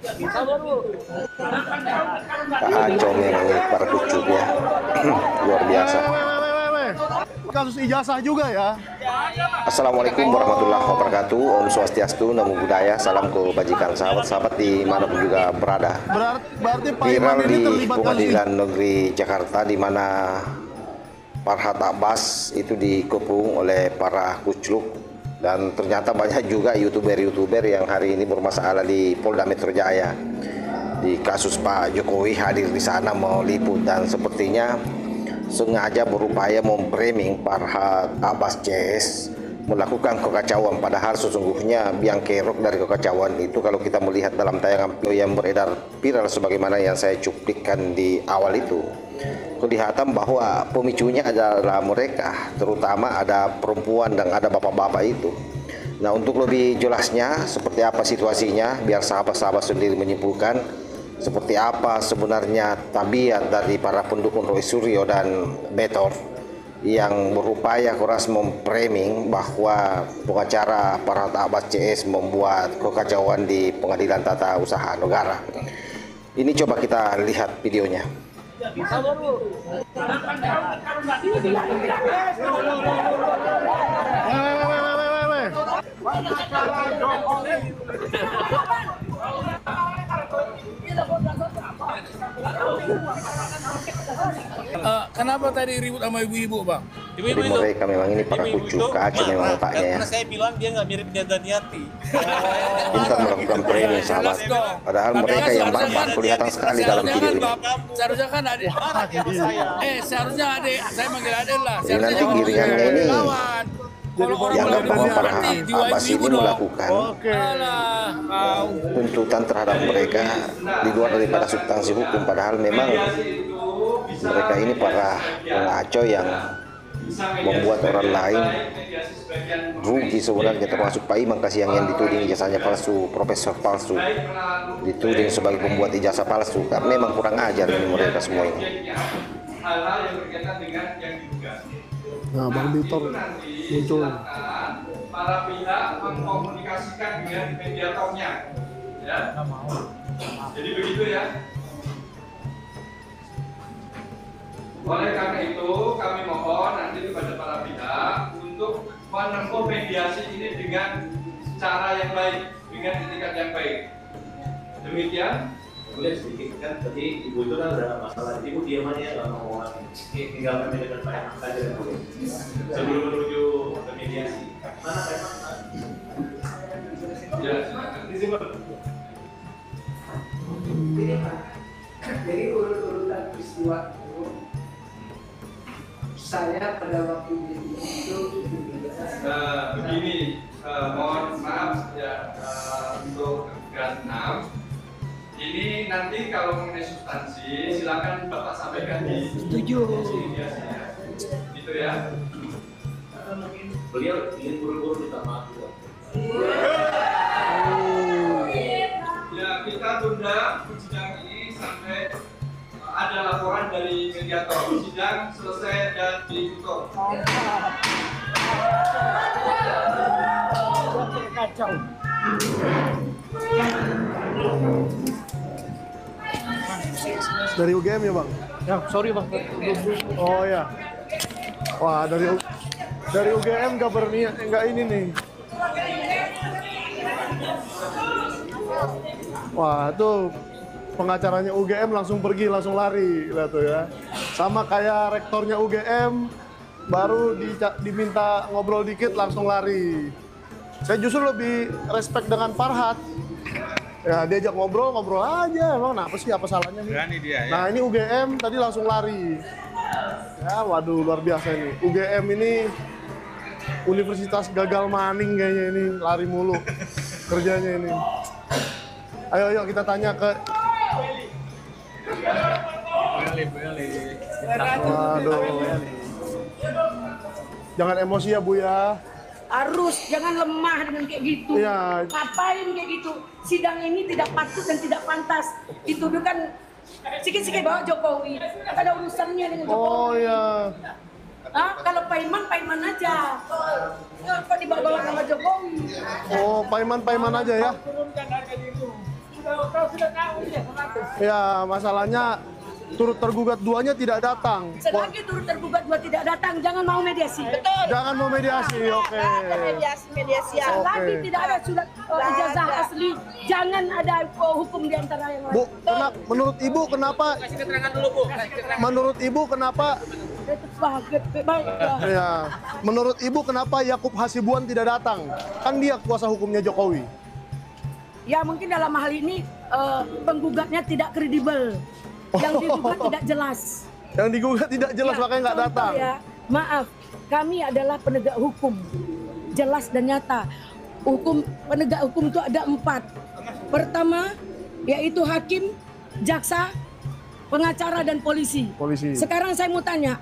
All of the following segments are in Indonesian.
Kacau memang ini para kucuk ya. Luar biasa. Kasus ijazah juga ya. Assalamualaikum warahmatullahi wabarakatuh. Om Swastiastu, Namo Buddhaya. Salam kebajikan sahabat-sahabat dimanapun juga berada. Berarti Pak Viral Iman ini di terlibat Pengadilan Negeri Jakarta di mana Farhad Abbas itu dikepung oleh para kucluk, dan ternyata banyak juga youtuber yang hari ini bermasalah di Polda Metro Jaya di kasus Pak Jokowi hadir di sana meliput, dan sepertinya sengaja berupaya memframing Farhad Abbas CS melakukan kekacauan, padahal sesungguhnya biang kerok dari kekacauan itu kalau kita melihat dalam tayangan yang beredar viral sebagaimana yang saya cuplikan di awal itu, kelihatan bahwa pemicunya adalah mereka, terutama ada perempuan dan ada bapak-bapak itu. Nah, untuk lebih jelasnya seperti apa situasinya, biar sahabat-sahabat sendiri menyimpulkan seperti apa sebenarnya tabiat dari para pendukung Roy Suryo dan Betor yang berupaya keras memframing bahwa pengacara Farhad Abbas CS membuat kekacauan di Pengadilan Tata Usaha Negara. Ini coba kita lihat videonya. Kenapa tadi ribut sama ibu-ibu, Bang? Jadi mereka memang ini para kucuk kacau memang otaknya ya. Karena saya bilang dia nggak mirip Daniati. Pintar melakukan framing sahabat. Padahal mereka yang bapak kelihatan sekali dalam video ini. Seharusnya kan adik. Seharusnya adik. Saya manggil adik lah. Jadi nanti giringannya ini dianggap bahwa Farhad Abbas ini melakukan tuntutan terhadap mereka di luar daripada substansi hukum, padahal memang mereka ini para pengacau yang membuat orang lain rugi sebenarnya, termasuk Pak Iman Kasihang yang dituding ijazahnya palsu, profesor palsu, dituding sebagai pembuat ijazah palsu. Kan memang kurang ajar ini mereka semua ini. Hal-hal yang berkaitan dengan yang diduga. Nah, Bang Betor muncul. Para pihak mengkomunikasikan dengan mediatornya, ya. Jadi begitu ya. Oleh karena itu, kami mohon nanti kepada para pihak untuk menempuh mediasi ini dengan cara yang baik, dengan etikat yang baik. Demikian. Boleh sedikit kan, tadi ibu itu kan ada masalah, ibu diam aja nggak mau ngomong, tinggal kami dengan Pak Emak saja boleh. Sebelum menuju ke mediasi, mana Pak Emak? Ya, disimpan. Jadi urut-urutan peristiwa itu, saya pada waktu itu begini, mohon maaf ya untuk gas 6. Ini nanti kalau mengenai substansi silakan Bapak sampaikan di mediasinya. Gitu ya. Beliau ingin buru-buru minta maaf juga. Ya, kita tunda sidang ini sampai ada laporan dari mediator. Sidang selesai dan ditutup. kacau. Dari UGM ya, Bang? Ya, sorry Bang. Oh ya. Wah, dari UGM nggak ini nih. Wah, tuh pengacaranya UGM langsung pergi, langsung lari, lihat tuh ya. Sama kayak rektornya UGM, baru diminta ngobrol dikit langsung lari. Saya justru lebih respect dengan Farhad. Ya, diajak ngobrol aja, emang apa sih, apa salahnya nih? Berani dia ya. Nah, ini UGM tadi langsung lari. Ya, waduh, luar biasa ini. UGM ini universitas gagal maning kayaknya ini, lari mulu kerjanya ini. Ayo kita tanya ke... Waduh. Jangan emosi ya, Bu ya. Harus, jangan lemah dengan kayak gitu. Iya. Ngapain kayak gitu? Sidang ini tidak patut dan tidak pantas dituduhkan sikit-sikit bawa Jokowi. Ada urusannya dengan Jokowi. Oh iya. Kalau Pak Iman aja. Kok dibawa nama Jokowi? Oh, Pak Iman aja ya. Turunkan harga itu. Ya, masalahnya turut tergugat duanya tidak datang. Selagi turut tergugat dua tidak datang, jangan mau mediasi. Betul. Jangan mau mediasi, oke. Mediasi. Selagi tidak ada surat ijazah asli, jangan ada hukum di antara yang lain. Bu, menurut Ibu kenapa? Kasih keterangan dulu, Bu. Menurut Ibu kenapa? Ya, menurut Ibu kenapa Yakub Hasibuan tidak datang? Kan dia kuasa hukumnya Jokowi. Ya mungkin dalam hal ini penggugatnya tidak kredibel. Yang digugat tidak jelas. Yang digugat tidak jelas, makanya nggak contoh datang. Ya, maaf, kami adalah penegak hukum, jelas dan nyata. Penegak hukum itu ada 4. Pertama, yaitu hakim, jaksa, pengacara dan polisi. Sekarang saya mau tanya,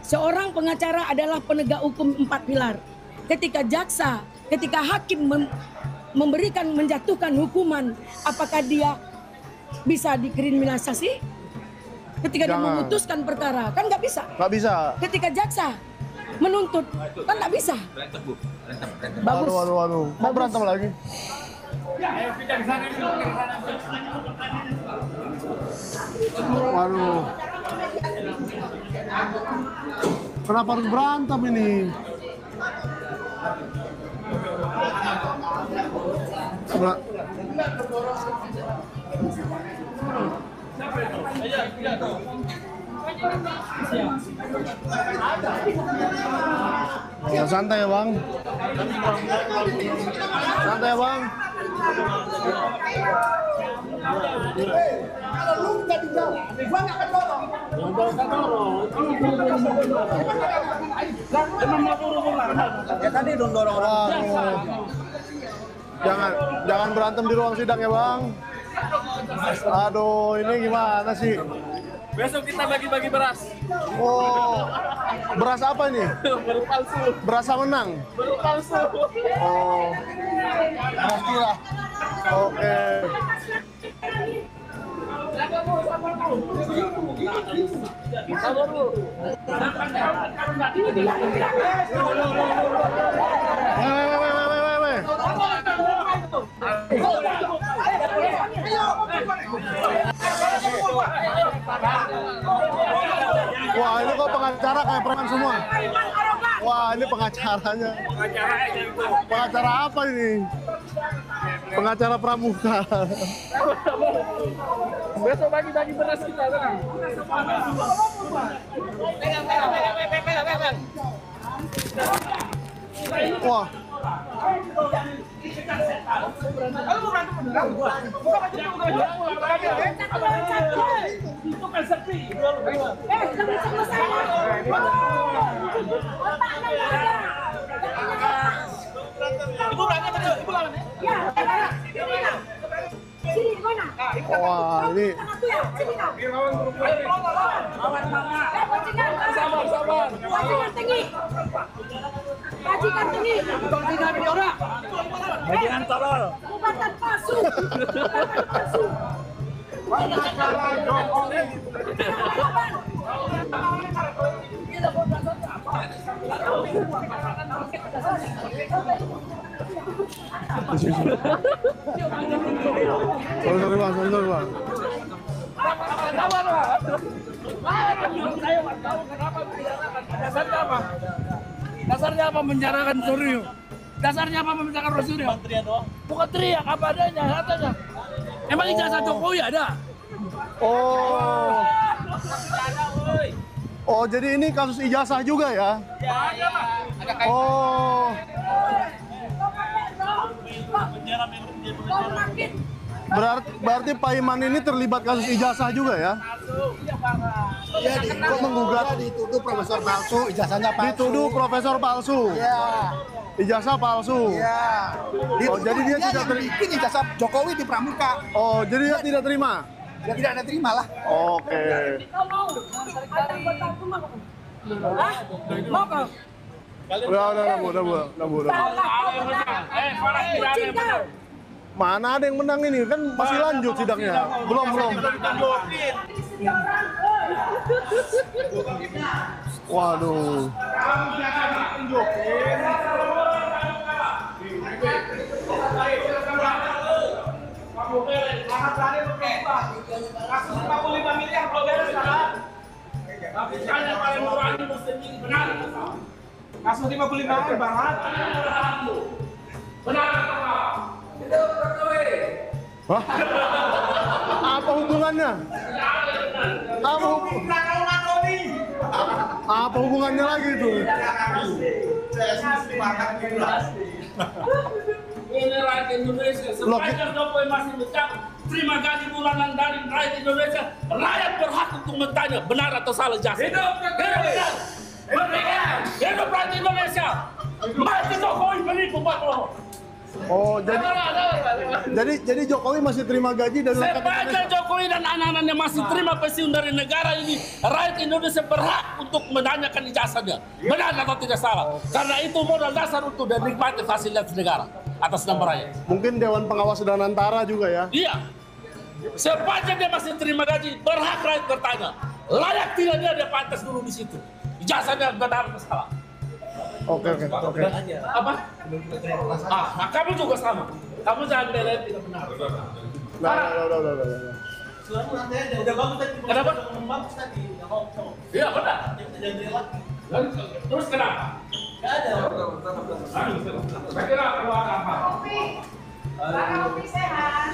seorang pengacara adalah penegak hukum 4 pilar. Ketika hakim menjatuhkan hukuman, apakah dia bisa dikriminalisasi? Ketika dia memutuskan perkara, kan nggak bisa. Nggak bisa. Ketika jaksa menuntut, kan nggak bisa. Bagus. Waduh. Mau berantem lagi? Waduh. Kenapa harus berantem ini? Ya, santai ya Bang. Santai ya Bang. Ya tadi dong dorong orang. Jangan berantem di ruang sidang ya Bang. Aduh, ini gimana sih? Besok kita bagi-bagi beras. Oh, beras apa ini? Beras palsu. Berasa menang? Beras palsu. Oh, beras curah. Oke. Wah, ini kok pengacara kayak preman semua. Wah, ini pengacaranya. Pengacara apa ini? Pengacara pramuka. Besok bagi-bagi beras kita. Wah. Wah, ini Bajingan tolol. Bukan palsu. Sorry Bang. Dasarnya apa menjarakan Suryo? Dasarnya apa membicarakan Suryo? Bukan teriak apa adanya, katanya. Emang ijazah Jokowi ada? Oh, jadi ini kasus ijazah juga ya? Oh. Berarti Pak Iman ini terlibat kasus ijazah juga ya? Iya, kok menggugat dituduh profesor palsu, ijazahnya palsu. Dituduh profesor palsu. Iya. Ijazah palsu. Iya. Oh, jadi dia tidak bikin ijazah Jokowi di Pramuka. Oh, jadi dia tidak terima. Ya tidak ada terima lah. Oke. Mau kau? Udah, Bu. Mana ada yang menang ini? Kan masih lanjut sidangnya. Belum. Waduh. berani berubah. Kasus 55 miliar belum beres sekarang. Tapi saya paling berani mesti benar atau salah? Kasus 55 miliar barat. Benar atau salah? Hidup Jokowi. Hah? Apa hubungannya? Apa hubungannya lagi itu? Ini rakyat Indonesia, sepanjang Jokowi masih mencapai terima gaji bulanan dari rakyat Indonesia, rakyat berhak untuk bertanya benar atau salah jasa. Hidup Jokowi! Hidup rakyat Indonesia! Mati Jokowi penipu bohong. Oh, jadi Jokowi masih terima gaji dari rakyat Sepanjang Indonesia. Jokowi dan anak-anaknya masih terima pensiun dari negara ini, rakyat Indonesia berhak untuk menanyakan ijazahnya. Benar atau tidak salah? Karena itu modal dasar untuk menikmati fasilitas negara atas nama rakyat. Mungkin Dewan Pengawas dan Antara juga ya. Iya. Sepanjang dia masih terima gaji, berhak rakyat bertanya. Layak tidak dia pantas dulu di situ. Ijazahnya benar atau salah? Oke. Apa? Nah kamu juga sama. Kamu jangan belain tidak benar. Udah. Udah bagus tadi. Kenapa? Bagus tadi. Iya benar. Terus kenapa? Gak ada. Saya kira perlu ada apa? Kopi sehat.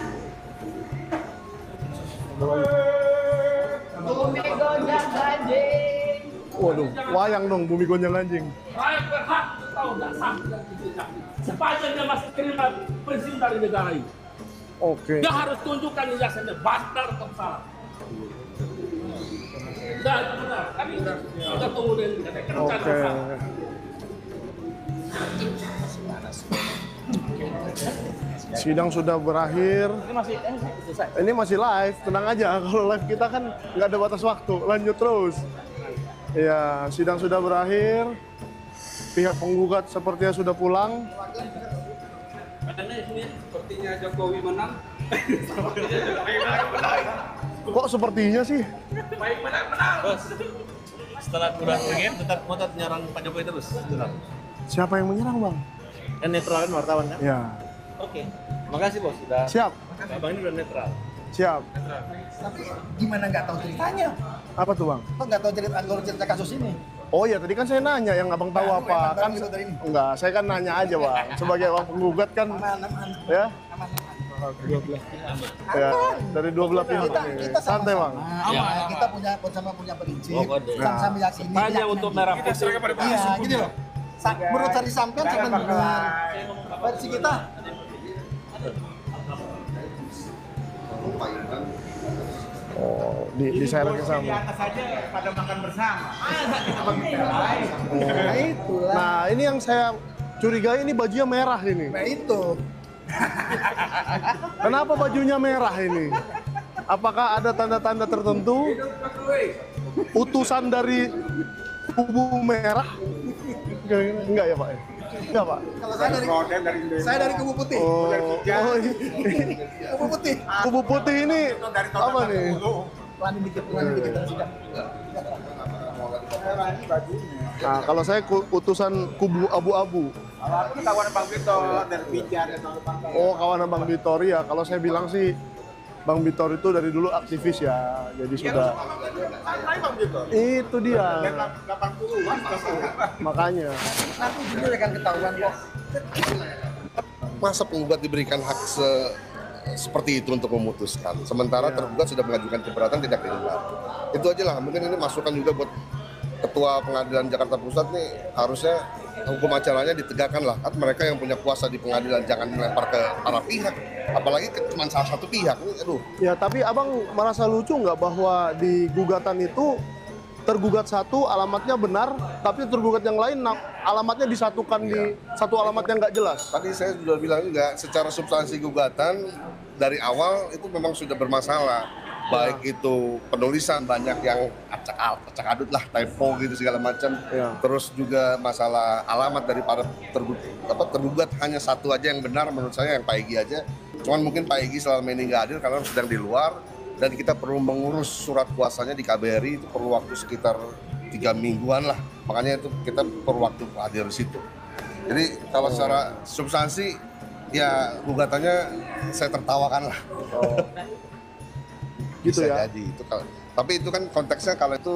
Bumi gonjang ganjing. Waduh, wayang dong bumi gonjang anjing. Rakyat berhak untuk tahu dasar dan tidak. Sepanjang dia masih terima pensiun dari negara ini. Oke. Dia harus tunjukkan ijazahnya benar atau salah. Nah, itu benar. Kami sudah tunggu dari Oke. Sidang sudah berakhir. Ini masih live, tenang aja. Kalau live kita kan nggak ada batas waktu, lanjut terus. Ya, sidang sudah berakhir. Pihak penggugat sepertinya sudah pulang. Sepertinya Jokowi menang. Kok sepertinya sih? Bos, setelah kurang pengen tetap ngotot nyerang Pak Jokowi terus. Tetap. Siapa yang menyerang, Bang? Kan netral kan wartawan kan? Ya. Oke. Makasih bos, sudah. Siap. Abang ini udah netral. Siap. Tapi gimana nggak tahu ceritanya? Apa tuh, Bang? Kok nggak tahu cerita kasus ini? Oh ya, tadi kan saya nanya yang Abang tahu Nah, apa. emang Kan baru dari ini. enggak, saya kan nanya aja, Bang. Sebagai orang penggugat kan Aman. ya. Ya, dari dua belah pihak. Kita Santai, Bang. Aman. Kita punya prinsip. Oh, kode. Sama yakin. Hanya untuk merah putih. Iya, gitu loh. Menurut cari sampean sama benar. Versi kita. Oh, di saya lagi sama. Nah, itulah. Nah, ini yang saya curigai ini bajunya merah ini. Nah, itu. Kenapa bajunya merah ini? Apakah ada tanda-tanda tertentu? Utusan dari kubu merah? Enggak ya, Pak? Enggak, Pak. Kalau saya dari kubu putih. Oh, Kubu putih. kubu putih ini apa nih? Pelani dikit sudah. Nah, kalau saya utusan kubu abu-abu. Itu kawan Bang Vitor dari Pijar. Oh, kawan Bang Vitor ya. Kalau saya bilang sih Bang Vitor itu dari dulu aktivis ya. Jadi sudah. Bang Vitor. Itu dia. 80-an. Makanya. Nanti judul akan ketahuan kok. Masa penggugat diberikan hak seperti itu untuk memutuskan, sementara tergugat sudah mengajukan keberatan tidak terlibat. Itu aja lah, mungkin ini masukan juga buat Ketua Pengadilan Jakarta Pusat nih, harusnya hukum acaranya ditegakkan lah. Kan mereka yang punya kuasa di pengadilan jangan melempar ke para pihak, apalagi cuma salah satu pihak. Aduh. Ya, tapi Abang merasa lucu nggak bahwa di gugatan itu tergugat satu alamatnya benar, tapi tergugat yang lain alamatnya disatukan di satu alamat yang nggak jelas. Tadi saya sudah bilang juga, secara substansi gugatan dari awal itu memang sudah bermasalah. Baik itu penulisan banyak yang acak adut lah, typo gitu segala macam. Terus juga masalah alamat dari para tergugat hanya satu aja yang benar menurut saya, yang Pak Egy aja. Cuman mungkin Pak Egy selama ini nggak hadir karena sedang di luar. Dan kita perlu mengurus surat kuasanya di KBRI, itu perlu waktu sekitar 3 mingguan lah. Makanya itu kita perlu waktu hadir di situ. Jadi kalau secara substansi, ya gugatannya saya tertawakan lah. gitu bisa ya. jadi itu tapi itu kan konteksnya kalau itu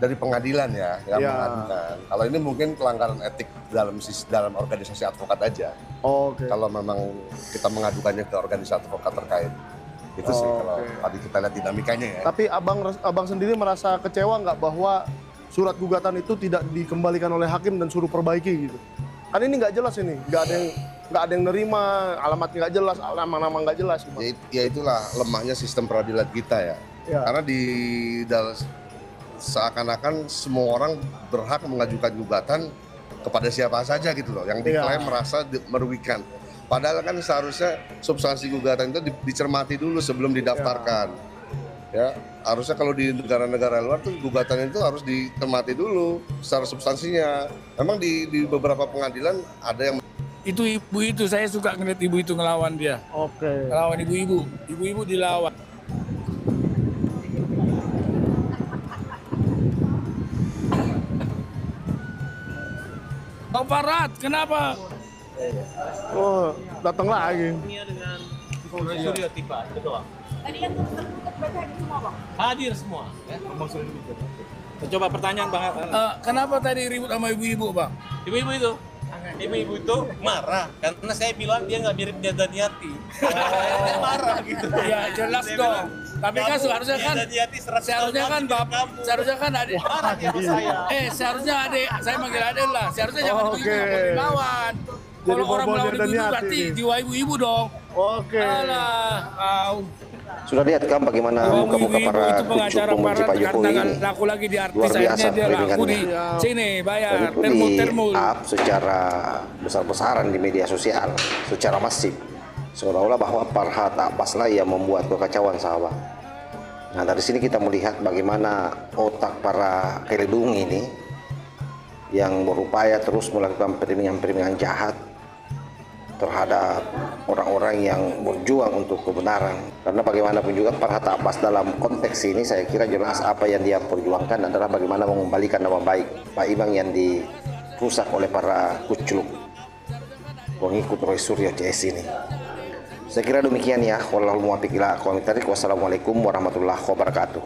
dari pengadilan ya yang Iya. mengadukan. Kalau ini mungkin pelanggaran etik dalam organisasi advokat aja. Oke. Kalau memang kita mengadukannya ke organisasi advokat terkait itu sih kalau tadi kita lihat dinamikanya ya. Tapi abang sendiri merasa kecewa nggak bahwa surat gugatan itu tidak dikembalikan oleh hakim dan suruh perbaiki gitu? Kan ini nggak jelas ini, nggak ada yang nerima, alamatnya nggak jelas, nama-nama nggak jelas. Ya itulah lemahnya sistem peradilan kita ya. Ya. Karena seakan-akan semua orang berhak mengajukan gugatan kepada siapa saja gitu loh, yang diklaim merasa merugikan. Padahal kan seharusnya substansi gugatan itu dicermati dulu sebelum didaftarkan. Ya, harusnya kalau di negara-negara luar tuh gugatan itu harus dicermati dulu secara substansinya. Memang di beberapa pengadilan ada yang itu ibu itu saya suka ngeliat ibu itu ngelawan dia. Oke. Ngelawan ibu-ibu dilawan. Oh Farhat, kenapa? Oh, datang lagi. Dengan Suryo tiba, betul Bang? Tadi yang tergugat berarti hadir semua, Bang? Hadir semua. Ya. Coba pertanyaan Bang. Kenapa tadi ribut sama ibu-ibu, Bang? Ibu-ibu itu marah karena saya bilang dia nggak mirip Daniati. Marah gitu. Ya jelas dong. Tapi kan seharusnya kan adik. Seharusnya adik. Saya manggil adik lah. Seharusnya jangan dilawan. Kalau orang melawan ibu-ibu berarti jiwa ibu-ibu dong. Oke. Alah, Sudah lihat kan bagaimana muka-muka para kucuk pembenci Pak Jokowi ini? laku lagi di artis, Luar biasa akhirnya dia laku di perlindungannya. sini Dan bayar itu termul. di-up secara besar-besaran di media sosial, secara masif. Seolah-olah bahwa Farhat Abbas lah yang membuat kekacauan sahabat. Nah dari sini kita melihat bagaimana otak para kelidung ini yang berupaya terus melakukan perundingan-perundingan jahat terhadap orang-orang yang berjuang untuk kebenaran. Karena bagaimanapun juga Farhat Abbas dalam konteks ini saya kira jelas apa yang dia perjuangkan adalah bagaimana mengembalikan nama baik Pak Imam yang dirusak oleh para kucluk pengikut Roy Suryo CS ini. Saya kira demikian ya. Wallahul muwaffiq ila aqwamit thoriq. Wassalamualaikum warahmatullahi wabarakatuh.